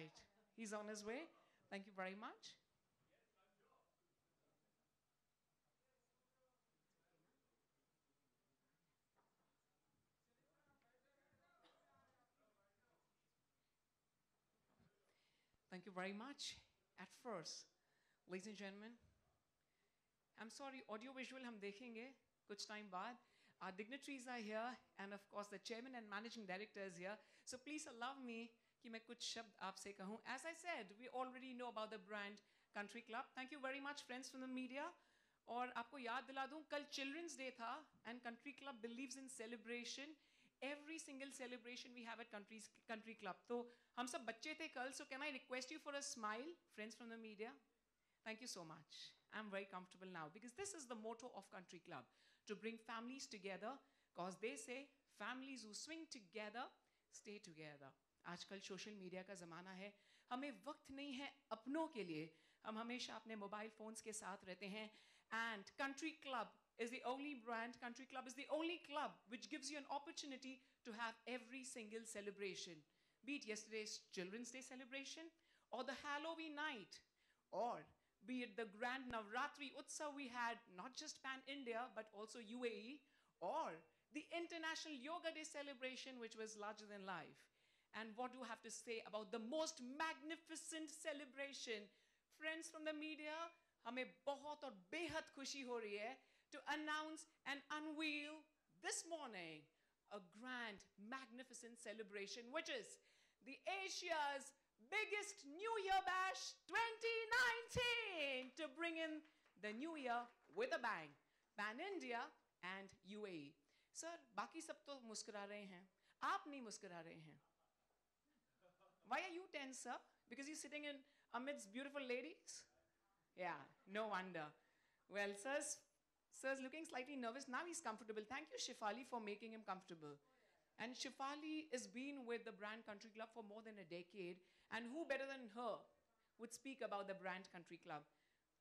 right. He's on his way. Thank you very much. Thank you very much. At first, ladies and gentlemen, I'm sorry, audio-visual हम देखेंगे कुछ time बाद. Our dignitaries are here, and of course, the chairman and managing director is here. So please allow me कि मैं कुछ शब्द आपसे कहूँ. As I said, we already know about the brand Country Club. Thank you very much, friends from the media. और आपको याद दिला दूँ, कल Children's Day था, and Country Club believes in celebration. Every single celebration we have at Country Club. तो हम सब बच्चे थे कल, so can I request you for a smile, friends from the media? Thank you so much. I'm very comfortable now because this is the motto of Country Club, to bring families together, because they say families who swing together stay together. आजकल social media का ज़माना है, हमें वक्त नहीं है अपनों के लिए, हम हमेशा अपने मोबाइल फोन्स के साथ रहते हैं. And Country Club is the only brand, Country Club is the only club which gives you an opportunity to have every single celebration. Be it yesterday's Children's Day celebration, or the Halloween night, or be it the grand Navratri Utsav we had, not just Pan-India, but also UAE, or the International Yoga Day celebration, which was larger than life. And what do you have to say about the most magnificent celebration? Friends from the media, हमें बहुत और बेहद खुशी हो रही है to announce and unveil this morning a grand, magnificent celebration, which is the Asia's biggest New Year Bash 2019, to bring in the New Year with a bang, Pan-India and UAE. Sir, बाकी सब तो मुस्कुरा रहे हैं, आप नहीं मुस्कुरा रहे हैं. Why are you tense, sir? Because you're sitting in amidst beautiful ladies? Yeah, no wonder. Well, sir's looking slightly nervous. Now he's comfortable. Thank you, Shefali, for making him comfortable. And Shefali has been with the brand Country Club for more than a decade. And who better than her would speak about the brand Country Club?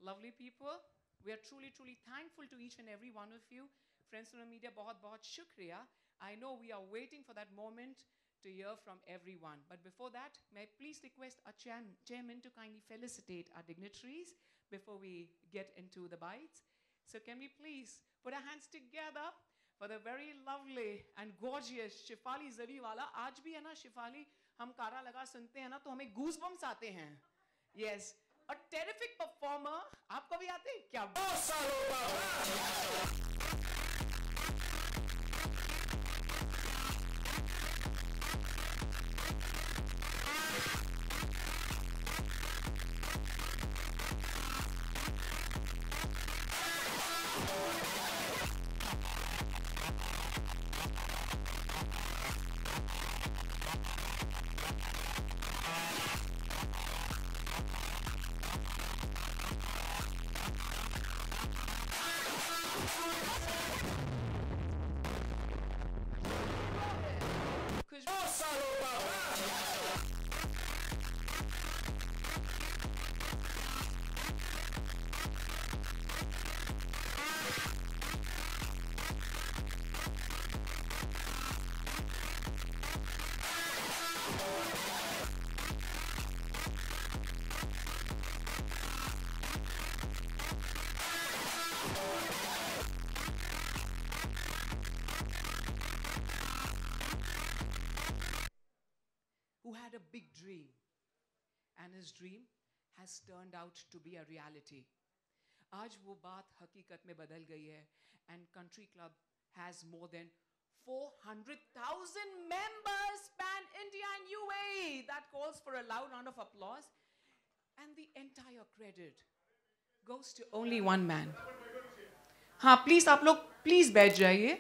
Lovely people, we are truly, truly thankful to each and every one of you. Friends from the media, bahut shukriya. I know we are waiting for that moment to hear from everyone. But before that, may I please request our chairman to kindly felicitate our dignitaries before we get into the bites. So can we please put our hands together for the very lovely and gorgeous Shefali Zariwala. आज भी है ना Shefali, हम कारा लगा सुनते हैं ना तो हमें goosebumps आते हैं. Yes, a terrific performer. आपको भी आते हैं क्या? Who had a big dream, and his dream has turned out to be a reality. आज वो बात हकीकत में बदल गई है, and Country Club has more than 400,000 members, Pan-India and UAE. That calls for a loud round of applause. And the entire credit goes to only one man. हाँ, please आप लोग please बैठ जाइए.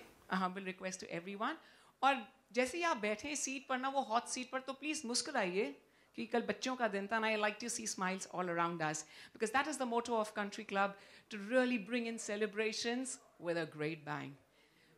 Will request to everyone. और जैसे ही आप बैठे seat पर ना, वो हॉट सीट पर, तो प्लीज मुस्कुराइए कि कल बच्चों का दिन था. And I like to see smiles all around us, because that is the motto of Country Club, to really bring in celebrations with a great bang.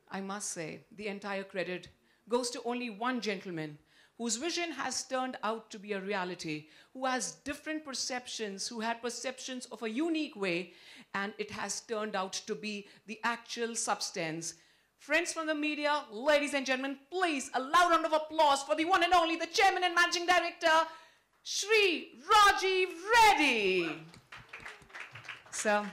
I must say, the entire credit goes to only one gentleman whose vision has turned out to be a reality, who has different perceptions, who had perceptions of a unique way, and it has turned out to be the actual substance. Friends from the media, ladies and gentlemen, please a loud round of applause for the one and only, the chairman and managing director, Shri Rajiv Reddy. So,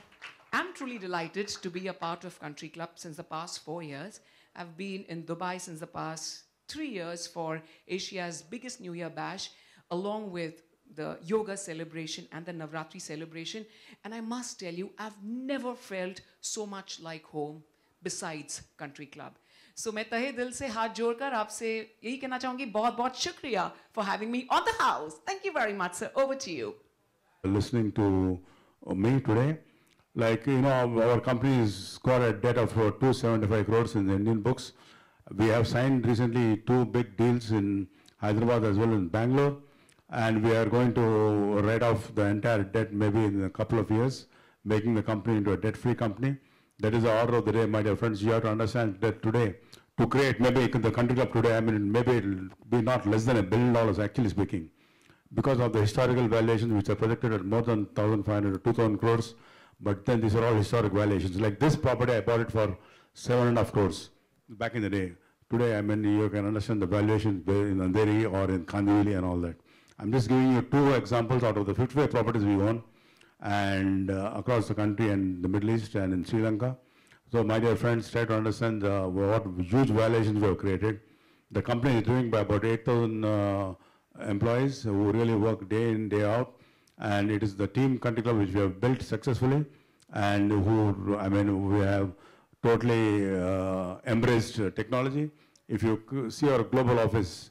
I'm truly delighted to be a part of Country Club since the past 4 years. I've been in Dubai since the past 3 years for Asia's biggest New Year bash, along with the yoga celebration and the Navratri celebration. And I must tell you, I've never felt so much like home besides Country Club. So मैं तहे दिल से हाथ जोड़कर आपसे यही कहना चाहूँगी, बहुत-बहुत शुक्रिया for having me on the house. Thank you very much, sir. Over to you. Listening to me today, like, you know, our company has got a debt of 275 crores in the Indian books. We have signed recently 2 big deals in Hyderabad as well as in Bangalore, and we are going to write off the entire debt maybe in a couple of years, making the company into a debt-free company. That is the order of the day, my dear friends. You have to understand that today, to create maybe the Country Club today, I mean, maybe it will be not less than $1 billion actually speaking, because of the historical valuations which are projected at more than 1,500 or 2,000 crores. But then these are all historic valuations. Like this property, I bought it for 7.5 crores back in the day. Today, I mean, you can understand the valuations in Andheri or in Kandivali and all that. I'm just giving you 2 examples out of the 55 properties we own, and across the country and the Middle East and in Sri Lanka. So my dear friends, try to understand what huge valuations we have created. The company is doing by about 8,000 employees who really work day in, day out. And it is the team Country Club which we have built successfully, and who, I mean, we have totally embraced technology. If you see our global office,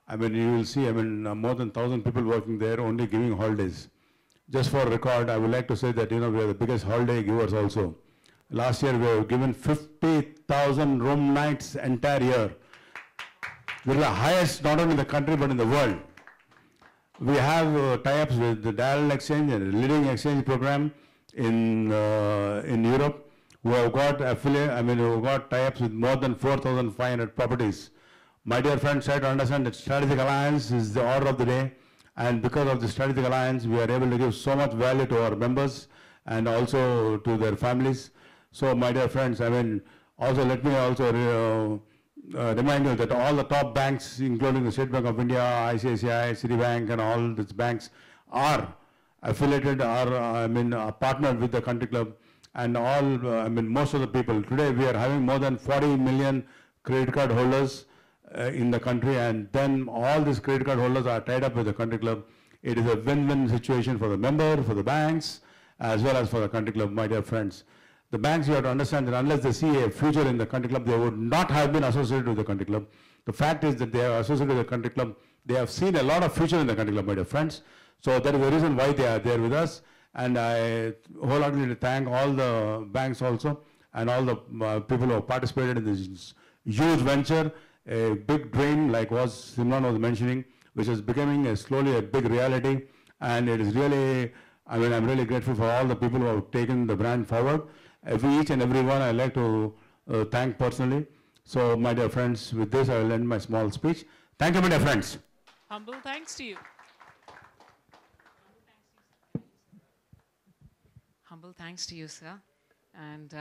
I mean, you will see, I mean, more than 1,000 people working there only giving holidays. Just for record, I would like to say that, you know, we are the biggest holiday givers also. Last year, we have given 50,000 room nights entire year. We're the highest, not only in the country, but in the world. We have tie-ups with the Dial Exchange, a leading exchange program in Europe, who have got affiliate, I mean, who have got tie-ups with more than 4,500 properties. My dear friends, try to understand that strategic alliance is the order of the day. And because of the strategic alliance, we are able to give so much value to our members and also to their families. So, my dear friends, I mean, also let me also remind you that all the top banks, including the State Bank of India, ICICI, Citibank, and all these banks are affiliated, are partnered with the Country Club, and all, I mean, most of the people. Today, we are having more than 40 million credit card holders in the country, and then all these credit card holders are tied up with the Country Club. It is a win-win situation for the member, for the banks, as well as for the Country Club, my dear friends. The banks, you have to understand that unless they see a future in the Country Club, they would not have been associated with the Country Club. The fact is that they are associated with the Country Club. They have seen a lot of future in the Country Club, my dear friends. So that is the reason why they are there with us. And I wholeheartedly thank all the banks also and all the people who have participated in this huge venture, a big dream, like Simran was mentioning, which is becoming slowly a big reality. And it is really, I mean, I'm really grateful for all the people who have taken the brand forward. Each and every one I'd like to thank personally. So, my dear friends, with this I will end my small speech. Thank you, my dear friends. Humble thanks to you. Humble thanks to you, sir. And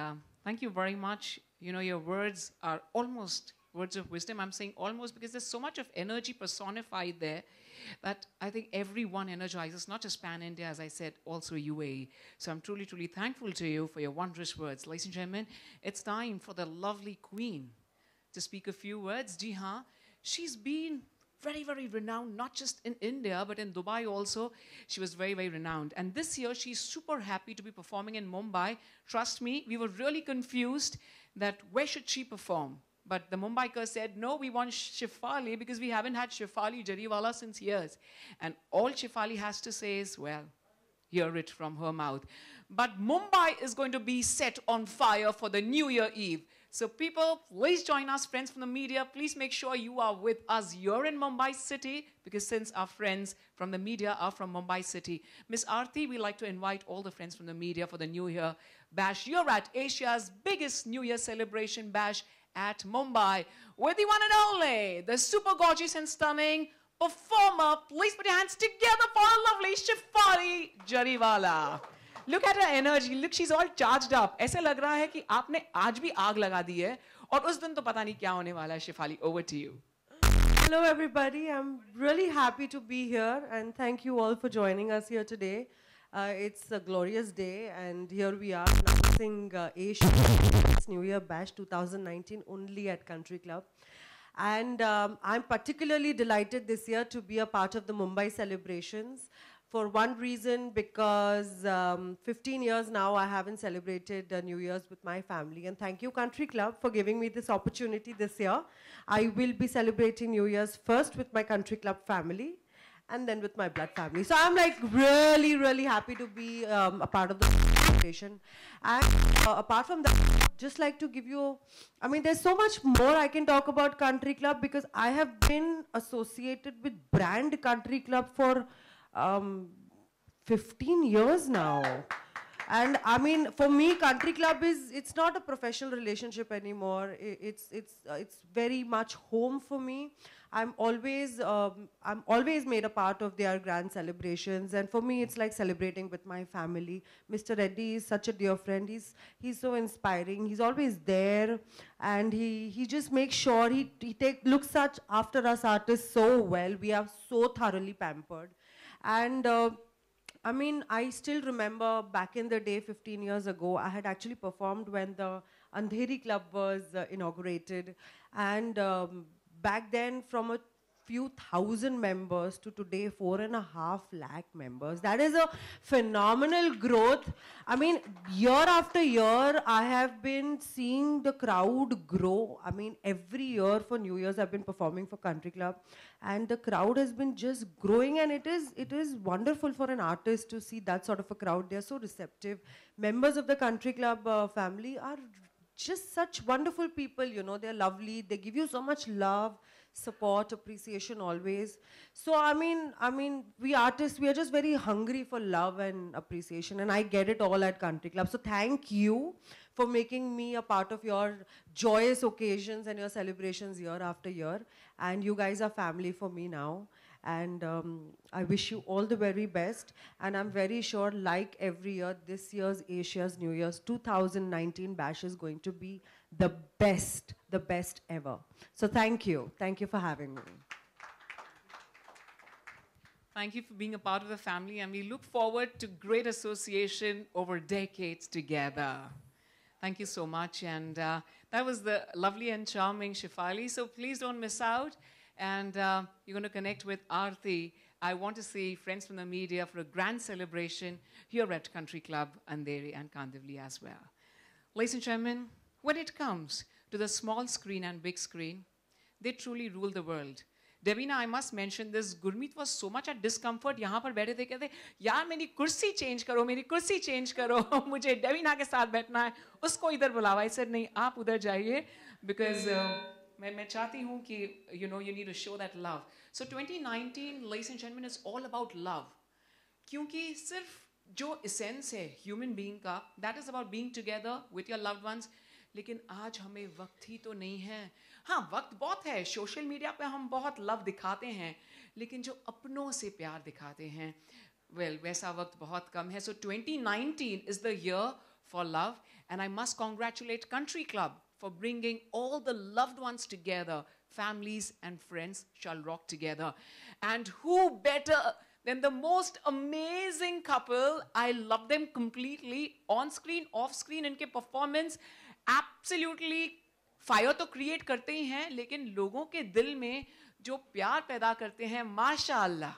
thank you very much. You know, your words are almost words of wisdom. I'm saying almost because there's so much of energy personified there that I think everyone energizes, not just Pan-India, as I said, also UAE. So I'm truly, truly thankful to you for your wondrous words. Ladies and gentlemen, it's time for the lovely Queen to speak a few words. Ji haan, she's been very, very renowned, not just in India, but in Dubai also. She was very, very renowned. And this year, she's super happy to be performing in Mumbai. Trust me, we were really confused that where should she perform? But the Mumbaikers said, no, we want Shefali because we haven't had Shefali Jariwala since years. And all Shefali has to say is, well, hear it from her mouth. But Mumbai is going to be set on fire for the New Year Eve. So people, please join us, friends from the media. Please make sure you are with us here in Mumbai City, because since our friends from the media are from Mumbai City. Miss Aarti, we'd like to invite all the friends from the media for the New Year bash. You're at Asia's biggest New Year celebration bash at Mumbai with the one and only, the super gorgeous and stunning performer. Please put your hands together for our lovely Shefali Jariwala. Look at her energy. Look, she's all charged up. ऐसे लग रहा है कि आपने आज भी आग लगा दी है और उस दिन तो पता नहीं क्या होने वाला है. Shefali, over to you. Hello, everybody. I'm really happy to be here, and thank you all for joining us here today. It's a glorious day, and here we are announcing Asia's New Year Bash 2019 only at Country Club. And I'm particularly delighted this year to be a part of the Mumbai celebrations. For one reason, because 15 years now I haven't celebrated New Year's with my family. And thank you, Country Club, for giving me this opportunity this year. I will be celebrating New Year's first with my Country Club family and then with my blood family. So I'm like really, really happy to be a part of the celebration. And apart from that, I'd just like to give you, I mean, there's so much more I can talk about Country Club because I have been associated with brand Country Club for 15 years now. And I mean, for me, Country Club it's not a professional relationship anymore. It's very much home for me. I'm always made a part of their grand celebrations. And for me, it's like celebrating with my family. Mr. Reddy is such a dear friend. He's so inspiring. He's always there. And he just makes sure he looks such after us artists so well. We are so thoroughly pampered. And I mean, I still remember back in the day, 15 years ago, I had actually performed when the Andheri Club was inaugurated. And back then, from a few thousand members to today, 4.5 lakh members. That is a phenomenal growth. I mean, year after year, I have been seeing the crowd grow. I mean, every year for New Year's, I've been performing for Country Club. And the crowd has been just growing, and it is wonderful for an artist to see that sort of a crowd. They're so receptive. Members of the Country Club family are just such wonderful people, you know. They're lovely. They give you so much love, support, appreciation always. So I mean, we artists, we are just very hungry for love and appreciation, and I get it all at Country Club. So thank you for making me a part of your joyous occasions and your celebrations year after year. And you guys are family for me now. And I wish you all the very best. And I'm very sure, like every year, this year's Asia's New Year's 2019 Bash is going to be the best ever. So thank you. Thank you for having me. Thank you for being a part of the family, and we look forward to great association over decades together. Thank you so much. And that was the lovely and charming Shefali. So please don't miss out. And you're going to connect with Aarti. I want to see friends from the media for a grand celebration here at Country Club, Andheri and Kandivali as well. Ladies and gentlemen, when it comes to the small screen and big screen, they truly rule the world. Devina, I must mention this. Gurmeet was so much at discomfort. यहाँ पर बैठे थे कहते यार मेरी कुर्सी change करो, मेरी कुर्सी change करो. मुझे डेविना के साथ बैठना है. उसको इधर बुलावा. I said नहीं, आप उधर जाइए because मैं चाहती हूँ कि you know you need to show that love. So 2019, ladies and gentlemen, is all about love. क्योंकि सिर्फ जो essence है human being का, that is about being together with your loved ones. लेकिन आज हमें वक्त ही तो नहीं है. हाँ, वक्त बहुत है. सोशल मीडिया पे हम बहुत लव दिखाते हैं, लेकिन जो अपनों से प्यार दिखाते हैं, well, वैसा वक्त बहुत कम है. So 2019 is the year for love, and I must congratulate Country Club for bringing all the loved ones together. Families and friends shall rock together. And who better than the most amazing couple? I love them completely, on screen, off screen, इनके performance absolutely fire तो create करते ही हैं, लेकिन लोगों के दिल में जो प्यार पैदा करते हैं, माशाअल्लाह,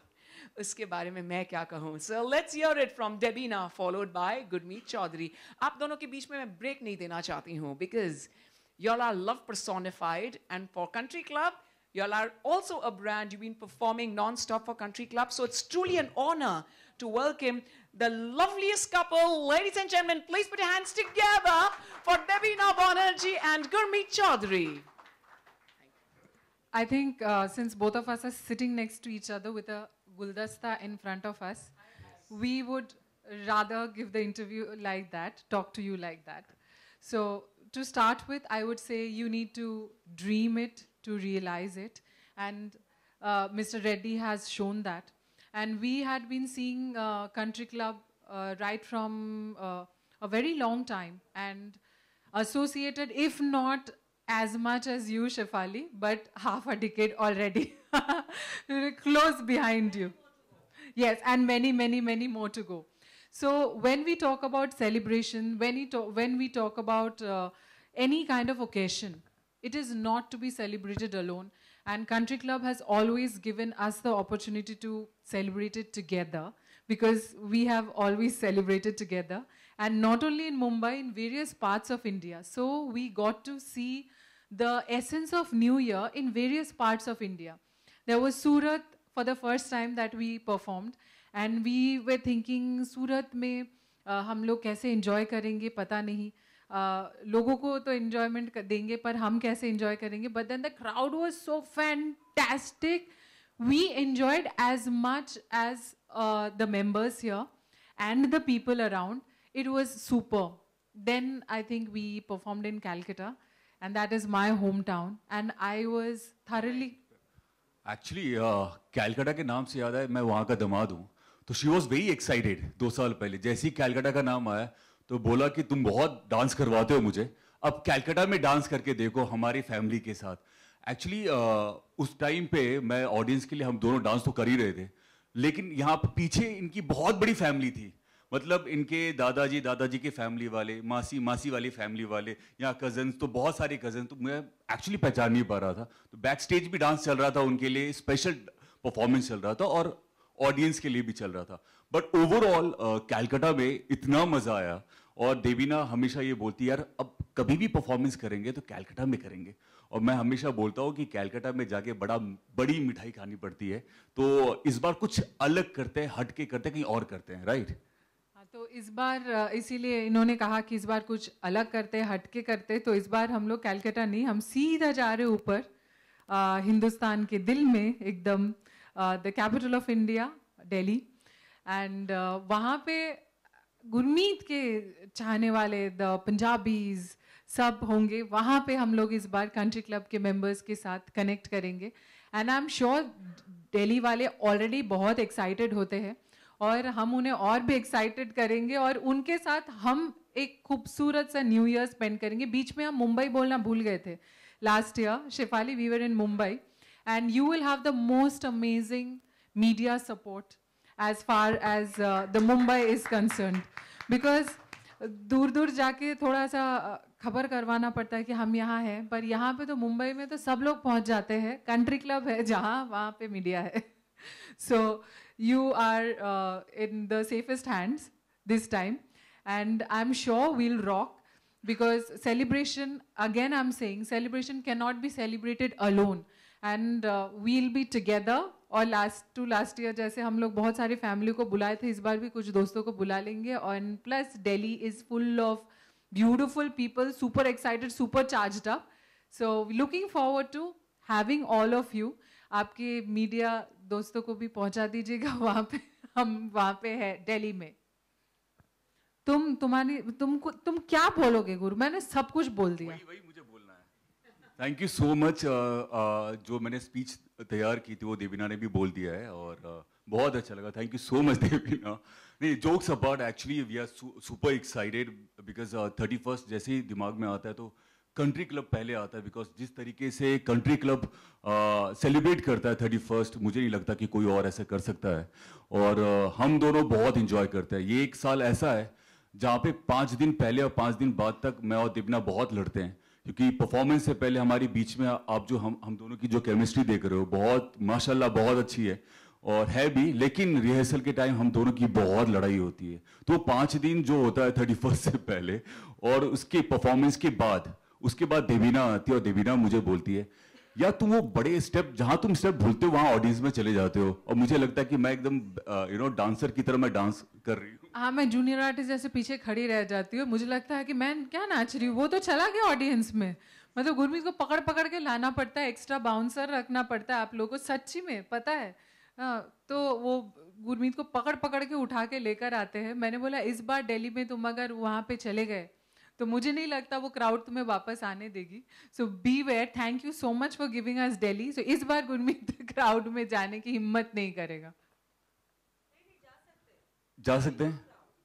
उसके बारे में मैं क्या कहूँ. So let's hear it from Debina, followed by Gurmeet Chaudhary. आप दोनों के बीच में मैं ब्रेक नहीं देना चाहती हूँ, because y'all are love personified, and for Country Club, y'all are also a brand. You've been performing non-stop for Country Club, so it's truly an honor to welcome the loveliest couple. Ladies and gentlemen, please put your hands together for Debina Banerjee and Gurmeet Chaudhary. I think since both of us are sitting next to each other with a guldasta in front of us, we would rather give the interview like that, talk to you like that. So to start with, I would say you need to dream it to realize it. And Mr. Reddy has shown that. And we had been seeing Country Club right from a very long time, and associated, if not as much as you, Shefali, but half a decade already. We're close behind you. Yes, and many, many, many more to go. So when we talk about celebration, when we talk about any kind of occasion, it is not to be celebrated alone. And Country Club has always given us the opportunity to celebrate it together, because we have always celebrated together. And not only in Mumbai, in various parts of India. So we got to see the essence of New Year in various parts of India. There was Surat for the first time that we performed. And we were thinking, Surat में हम लोग कैसे enjoy करेंगे पता नहीं. लोगों को तो enjoyment देंगे पर हम कैसे enjoy करेंगे. But then the crowd was so fantastic. We enjoyed as much as the members here and the people around. It was super. Then I think we performed in Calcutta, and that is my hometown. And I was thoroughly... Actually, Calcutta के नाम से याद है, मैं वहाँ का दामाद हूँ. तो she was very excited 2 साल पहले. जैसे ही कैलकाटा का नाम आया तो बोला कि तुम बहुत डांस करवाते हो मुझे, अब कैलकाटा में डांस करके देखो हमारी फैमिली के साथ. एक्चुअली उस टाइम पे मैं ऑडियंस के लिए हम दोनों डांस तो कर ही रहे थे, लेकिन यहाँ पे पीछे इनकी बहुत बड़ी फैमिली थी. मतलब इनके दादाजी के फैमिली वाले, मासी वाली फैमिली वाले, यहाँ कजन्स, तो बहुत सारे कजन, तो मैं एक्चुअली पहचान नहीं पा रहा था. तो बैक स्टेज भी डांस चल रहा था उनके लिए, स्पेशल परफॉर्मेंस चल रहा था और ऑडियंस के लिए भी चल रहा था. बट ओवरऑल कैलकाटा में इतना मजा आया. और देवीना हमेशा ये बोलती है, यार अब कभी भी परफॉर्मेंस करेंगे तो कैलकाटा में करेंगे. और मैं हमेशा बोलता हूँ कि कैलकाटा में जाके बड़ी मिठाई खानी पड़ती है. तो इस बार कुछ अलग करते हैं, हट के करते हैं, कहीं और करते हैं, राइट? तो इस बार इसीलिए इन्होंने कहा कि इस बार कुछ अलग करते, हटके करते. तो इस बार हम लोग कैलकाटा नहीं, हम सीधा जा रहे ऊपर हिंदुस्तान के दिल में एकदम, the capital of India, Delhi. And वहाँ पे गुरमीत के चाहने वाले, द पंजाबीज सब होंगे. वहाँ पे हम लोग इस बार कंट्री क्लब के मेंबर्स के साथ कनेक्ट करेंगे. And I am sure Delhi वाले ऑलरेडी बहुत एक्साइटेड होते हैं और हम उन्हें और भी एक्साइटेड करेंगे और उनके साथ हम एक खूबसूरत सा न्यू ईयर स्पेंड करेंगे. बीच में हम मुंबई बोलना भूल गए थे last year. Shefali, we were in Mumbai and you will have the most amazing media support as far as the Mumbai is concerned, because दूर दूर जाके थोड़ा सा खबर करवाना पड़ता है कि हम यहाँ हैं, पर यहाँ पे तो मुंबई में तो सब लोग पहुँच जाते हैं. कंट्री क्लब है जहाँ, वहाँ पे मीडिया है. So you are in the safest hands this time, and I'm sure we'll rock, because celebration, again I'm saying, celebration cannot be celebrated alone. And we'll be together. और last year जैसे हम लोग बहुत सारी family को बुलाए थे, इस बार भी कुछ दोस्तों को बुला लेंगे. और plus Delhi is full of beautiful people, super excited, super charged up. So looking forward to having all of you. आपके मीडिया दोस्तों को भी पहुंचा दीजिएगा वहाँ पे. हम वहाँ पे है दिल्ली में. तुम क्या बोलोगे गुरु? मैंने सब कुछ बोल दिया. वही मुझे बोलना है. Thank you so much. जो मैंने स्पीच तैयार की थी वो देवीना ने भी बोल दिया है और बहुत अच्छा लगा. Thank you so much Devina. नहीं, jokes apart, actually we are super excited because 31st जैसे ही दिमाग में आता है तो कंट्री क्लब पहले आता है. बिकॉज जिस तरीके से कंट्री क्लब सेलिब्रेट करता है 31st, मुझे नहीं लगता कि कोई और ऐसा कर सकता है. और हम दोनों बहुत इंजॉय करते हैं. ये एक साल ऐसा है जहाँ पे 5 दिन पहले और 5 दिन बाद तक मैं और देवीना बहुत लड़ते हैं, क्योंकि परफॉर्मेंस से पहले हमारी बीच में आप जो हम दोनों की जो केमिस्ट्री देख रहे हो, बहुत माशाल्लाह बहुत अच्छी है और है भी. लेकिन रिहर्सल के टाइम हम दोनों की बहुत लड़ाई होती है. तो 5 दिन जो होता है 31st से पहले और उसके परफॉर्मेंस के बाद, उसके बाद देवीना आती है और देवीना मुझे बोलती है, या तुम वो बड़े स्टेप, जहां तुम स्टेप भूलते हो वहां ऑडियंस में चले जाते हो. और मुझे लगता है कि मैं एकदम डांसर की तरह मैं डांस कर रही हूँ. हाँ, मैं जूनियर आर्टिस्ट जैसे पीछे खड़ी रह जाती हूँ. मुझे लगता है कि मैं क्या नाच रही हूँ, वो तो चला गया ऑडियंस में. मतलब गुरमीत को पकड़ पकड़ के लाना पड़ता है, एक्स्ट्रा बाउंसर रखना पड़ता है आप लोगों को, सच्ची में पता है. तो वो गुरमीत को पकड़ पकड़ के उठा के लेकर आते हैं. मैंने बोला इस बार दिल्ली में तुम अगर वहाँ पे चले गए तो मुझे नहीं लगता वो क्राउड तुम्हें वापस आने देगी. So beware. Thank you so much for giving us Delhi. So इस बार गुरमीत क्राउड में जाने की हिम्मत नहीं करेगा. जा सकते हैं,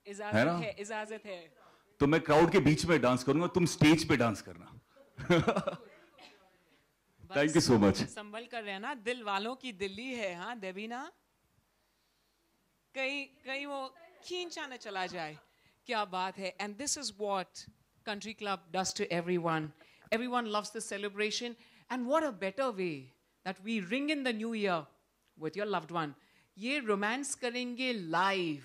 है ना? इजाजत है. तो मैं क्राउड के बीच में डांस करूंगा, तुम स्टेज पे डांस करना. Thank you so much. संभल कर रहना, दिल वालों की दिल्ली है, हाँ देवीना. कहीं वो खींचा न चला जाए. क्या बात है. And this is what Country Club does to everyone. Everyone loves the celebration. And what a better way that we ring in the new year with your loved one. ये romance करेंगे live.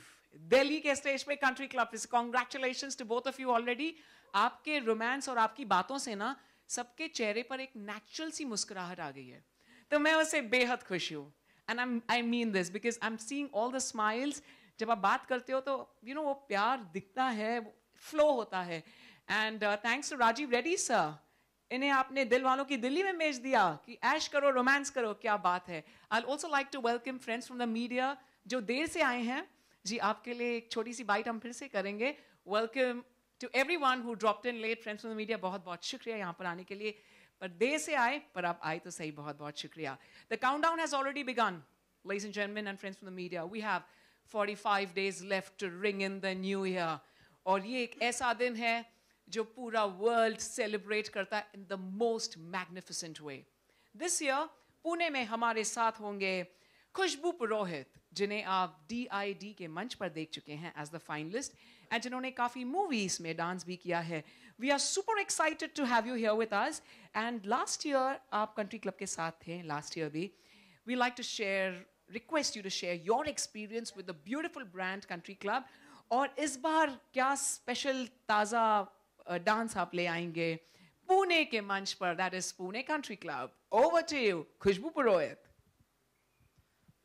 दिल्ली के stage पे Country Club. Congratulations to both of you already. आपके romance और आपकी बातों से ना सबके चेहरे पर एक natural सी मुस्कुराहट आ गई है. तो मैं उससे बेहद खुश हूँ. And I mean this because I'm seeing all the smiles. जब आप बात करते हो तो you know वो प्यार दिखता है, flow होता है. And thanks to Rajiv Reddy sir. इन्हें आपने दिल वालों की दिल्ली में भेज दिया कि ऐश करो, रोमांस करो, क्या बात है. I'll also like to welcome friends from the media जो देर से आए हैं. जी आपके लिए एक छोटी सी बाइट हम फिर से करेंगे. Welcome to everyone who dropped in late, friends from the media. बहुत बहुत शुक्रिया यहाँ पर आने के लिए. पर देर से आए, पर आप आए तो सही. बहुत बहुत शुक्रिया. The countdown has already begun, ladies and gentlemen and friends from the media. We have 45 days left to ring in the new year. और ये एक ऐसा दिन है जो पूरा world celebrate करता है in the most magnificent way. This year, Pune में हमारे साथ होंगे खुशबू पुरोहित, जिन्हें आप DID के मंच पर देख चुके हैं as the finalist, and जिन्होंने काफी movies में डांस भी किया है. We are super excited to have you here with us. And last year, आप Country Club के साथ थे, last year भी. We like to request you to share your experience with the beautiful brand Country Club. और इस बार क्या special ताज़ा dance आप ले आएंगे पुणे के मंच पर, that is Pune Country Club. Over to you, Khushboo Purohit.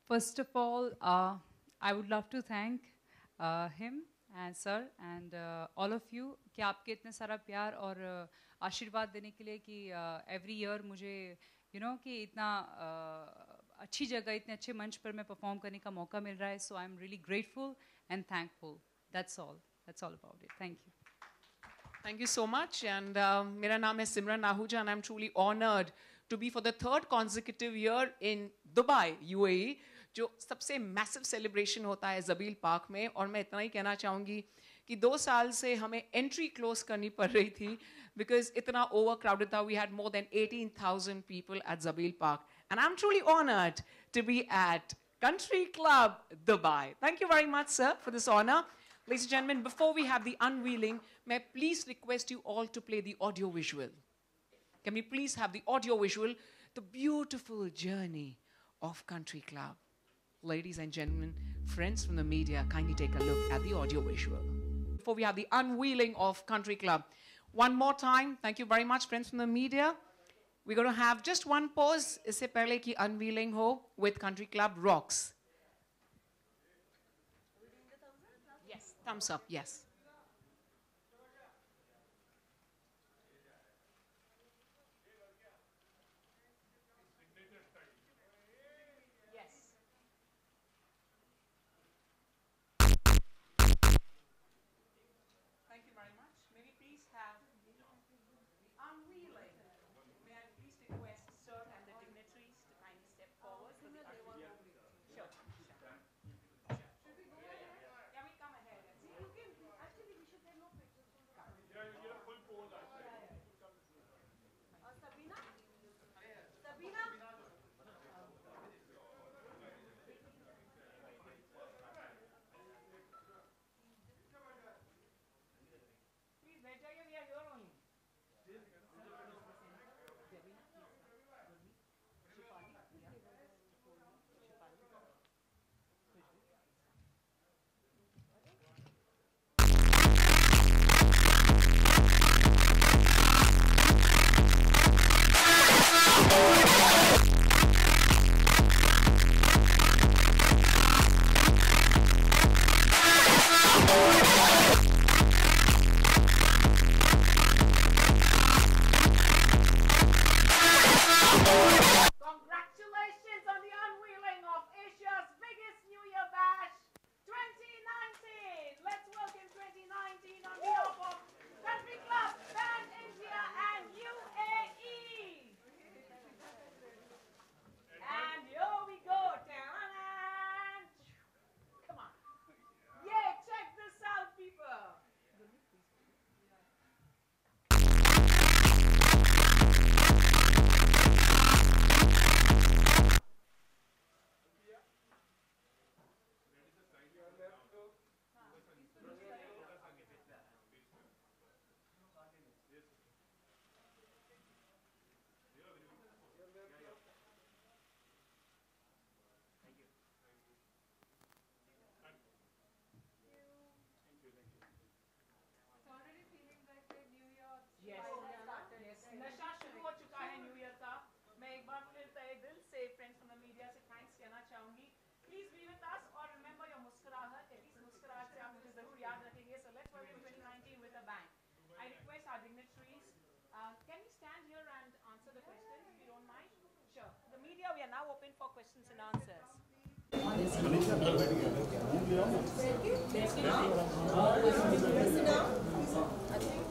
First of all, I would love to thank him and sir and all of you कि आपके इतने सारा प्यार और आशीर्वाद देने के लिए कि every year मुझे you know कि इतना अच्छी जगह, इतने अच्छे मंच पर मैं perform करने का मौका मिल रहा है. So I'm really grateful and thankful. That's all. That's all about it. Thank you. Thank you so much. And मेरा नाम है Simran Ahuja and I'm truly honored to be for the third consecutive year in Dubai, UAE, जो सबसे massive celebration होता है ज़बील park में. और मैं इतना ही कहना चाहूँगी कि 2 साल से हमें entry close करनी पड़ रही थी because इतना overcrowded था. We had more than 18,000 people at Zabil Park. And I'm truly honored to be at Country Club Dubai. Thank you very much, sir, for this honor. Ladies and gentlemen, before we have the unveiling, may I please request you all to play the audio visual. Can we please have the audio visual? The beautiful journey of Country Club. Ladies and gentlemen, friends from the media, kindly take a look at the audio visual. Before we have the unveiling of Country Club. One more time, thank you very much, friends from the media. We're going to have just one pause, इससे पहले कि unveiling हो, with Country Club Rocks. Yes, thumbs up, yes. Thank you very much. May we please have the unveiling. May I please request sir and the dignitaries to kindly step forward for the unveiling. Sure. Should we go ahead? Yeah, we come ahead. See, you can, for questions and answers. Sit down.